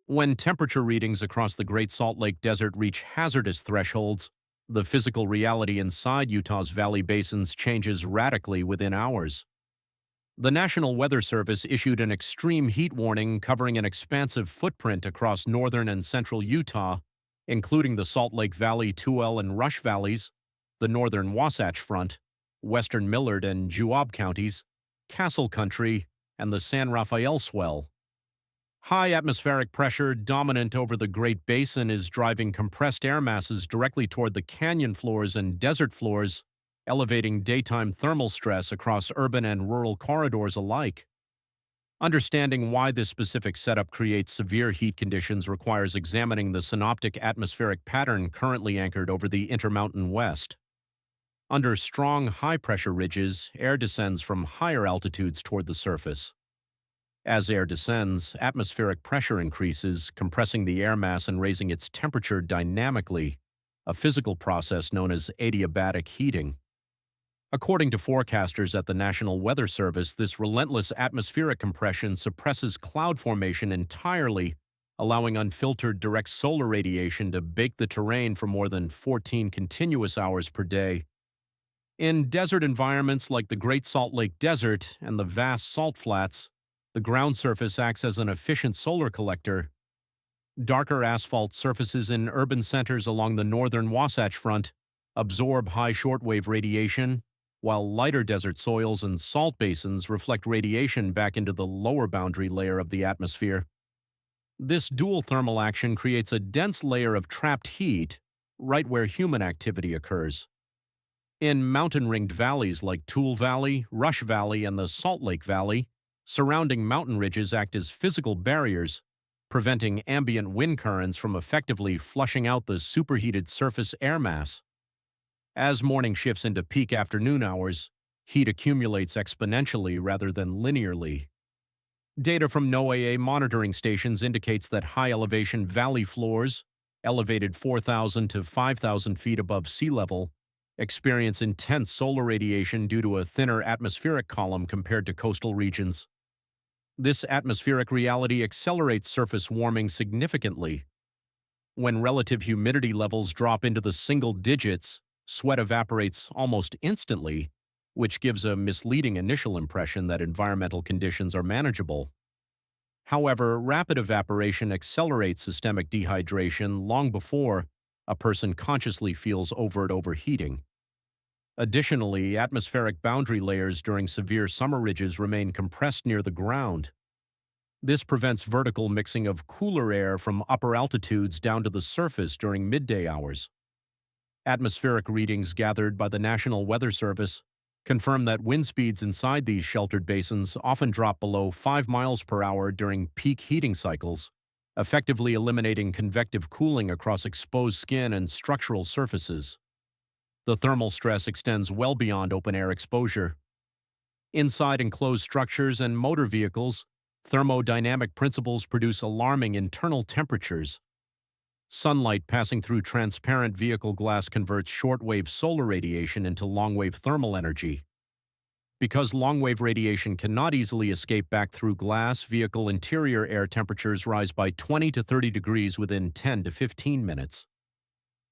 When temperature readings across the Great Salt Lake Desert reach hazardous thresholds, the physical reality inside Utah's valley basins changes radically within hours. The National Weather Service issued an extreme heat warning covering an expansive footprint across northern and central Utah, including the Salt Lake Valley, Tooele, and Rush Valleys, the northern Wasatch Front, western Millard and Juab counties, Castle Country, and the San Rafael Swell. High atmospheric pressure dominant over the Great Basin is driving compressed air masses directly toward the canyon floors and desert floors, elevating daytime thermal stress across urban and rural corridors alike. Understanding why this specific setup creates severe heat conditions requires examining the synoptic atmospheric pattern currently anchored over the Intermountain West. Under strong high-pressure ridges, air descends from higher altitudes toward the surface. As air descends, atmospheric pressure increases, compressing the air mass and raising its temperature dynamically, a physical process known as adiabatic heating. According to forecasters at the National Weather Service, this relentless atmospheric compression suppresses cloud formation entirely, allowing unfiltered direct solar radiation to bake the terrain for more than 14 continuous hours per day. In desert environments like the Great Salt Lake Desert and the vast salt flats, the ground surface acts as an efficient solar collector. Darker asphalt surfaces in urban centers along the northern Wasatch Front absorb high shortwave radiation, while lighter desert soils and salt basins reflect radiation back into the lower boundary layer of the atmosphere. This dual thermal action creates a dense layer of trapped heat right where human activity occurs. In mountain-ringed valleys like Tooele Valley, Rush Valley, and the Salt Lake Valley, surrounding mountain ridges act as physical barriers, preventing ambient wind currents from effectively flushing out the superheated surface air mass. As morning shifts into peak afternoon hours, heat accumulates exponentially rather than linearly. Data from NOAA monitoring stations indicates that high-elevation valley floors, elevated 4,000 to 5,000 feet above sea level, experience intense solar radiation due to a thinner atmospheric column compared to coastal regions. This atmospheric reality accelerates surface warming significantly. When relative humidity levels drop into the single digits, sweat evaporates almost instantly, which gives a misleading initial impression that environmental conditions are manageable. However, rapid evaporation accelerates systemic dehydration long before a person consciously feels overt overheating. Additionally, atmospheric boundary layers during severe summer ridges remain compressed near the ground. This prevents vertical mixing of cooler air from upper altitudes down to the surface during midday hours. Atmospheric readings gathered by the National Weather Service confirm that wind speeds inside these sheltered basins often drop below 5 miles per hour during peak heating cycles, effectively eliminating convective cooling across exposed skin and structural surfaces. The thermal stress extends well beyond open-air exposure. Inside enclosed structures and motor vehicles, thermodynamic principles produce alarming internal temperatures. Sunlight passing through transparent vehicle glass converts shortwave solar radiation into long-wave thermal energy. Because long-wave radiation cannot easily escape back through glass, vehicle interior air temperatures rise by 20 to 30 degrees within 10 to 15 minutes.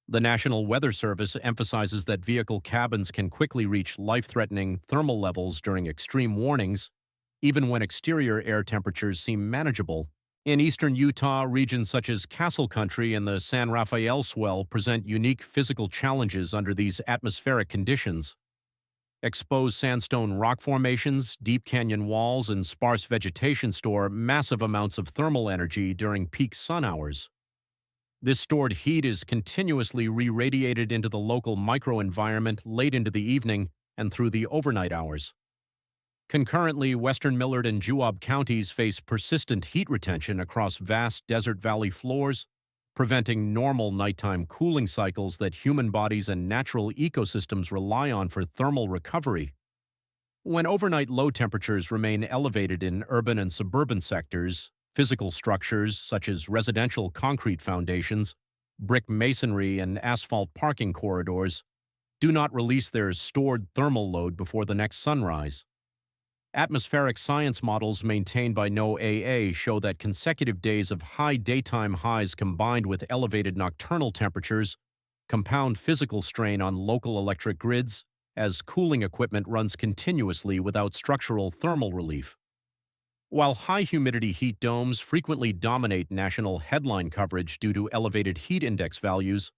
The National Weather Service emphasizes that vehicle cabins can quickly reach life-threatening thermal levels during extreme warnings, even when exterior air temperatures seem manageable. In eastern Utah, regions such as Castle Country and the San Rafael Swell present unique physical challenges under these atmospheric conditions. Exposed sandstone rock formations, deep canyon walls, and sparse vegetation store massive amounts of thermal energy during peak sun hours. This stored heat is continuously re-radiated into the local microenvironment late into the evening and through the overnight hours. Concurrently, western Millard and Juab counties face persistent heat retention across vast desert valley floors, preventing normal nighttime cooling cycles that human bodies and natural ecosystems rely on for thermal recovery. When overnight low temperatures remain elevated in urban and suburban sectors, physical structures such as residential concrete foundations, brick masonry, and asphalt parking corridors do not release their stored thermal load before the next sunrise. Atmospheric science models maintained by NOAA show that consecutive days of high daytime highs combined with elevated nocturnal temperatures compound physical strain on local electric grids as cooling equipment runs continuously without structural thermal relief. While high humidity heat domes frequently dominate national headline coverage due to elevated heat index values,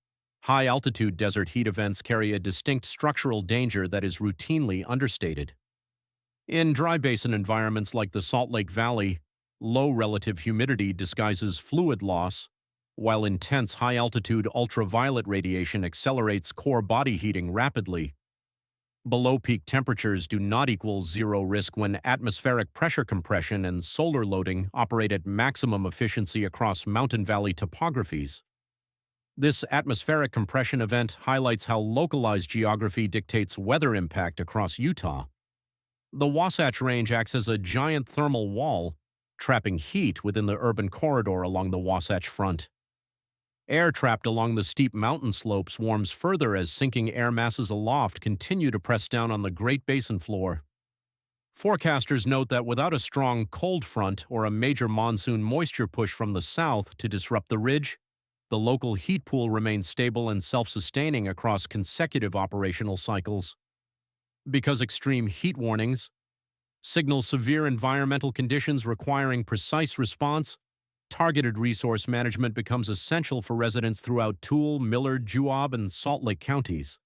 high altitude desert heat events carry a distinct structural danger that is routinely understated. In dry basin environments like the Salt Lake Valley, low relative humidity disguises fluid loss, while intense high-altitude ultraviolet radiation accelerates core body heating rapidly. Below-peak temperatures do not equal zero risk when atmospheric pressure compression and solar loading operate at maximum efficiency across mountain valley topographies. This atmospheric compression event highlights how localized geography dictates weather impact across Utah. The Wasatch Range acts as a giant thermal wall, trapping heat within the urban corridor along the Wasatch Front. Air trapped along the steep mountain slopes warms further as sinking air masses aloft continue to press down on the Great Basin floor. Forecasters note that without a strong cold front or a major monsoon moisture push from the south to disrupt the ridge, the local heat pool remains stable and self-sustaining across consecutive operational cycles. Because extreme heat warnings signal severe environmental conditions requiring precise response, targeted resource management becomes essential for residents throughout Tooele, Millard, Juab, and Salt Lake counties.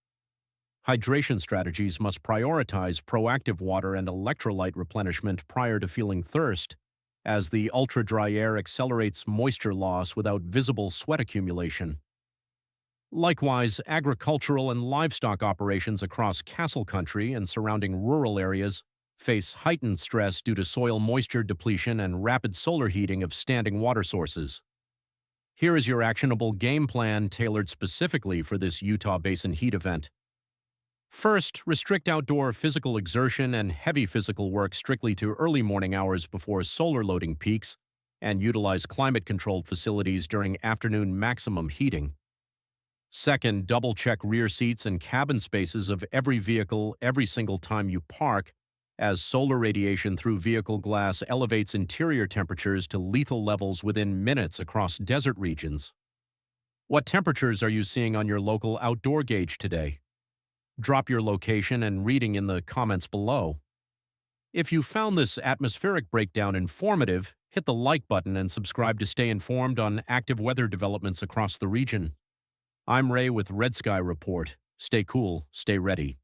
Hydration strategies must prioritize proactive water and electrolyte replenishment prior to feeling thirst, as the ultra-dry air accelerates moisture loss without visible sweat accumulation. Likewise, agricultural and livestock operations across Castle Country and surrounding rural areas face heightened stress due to soil moisture depletion and rapid solar heating of standing water sources. Here is your actionable game plan tailored specifically for this Utah Basin heat event. First, restrict outdoor physical exertion and heavy physical work strictly to early morning hours before solar loading peaks, and utilize climate-controlled facilities during afternoon maximum heating. Second, double-check rear seats and cabin spaces of every vehicle every single time you park, as solar radiation through vehicle glass elevates interior temperatures to lethal levels within minutes across desert regions. What temperatures are you seeing on your local outdoor gauge today? Drop your location and reading in the comments below. If you found this atmospheric breakdown informative, hit the like button and subscribe to stay informed on active weather developments across the region. I'm Ray with Red Sky Report. Stay cool, stay ready.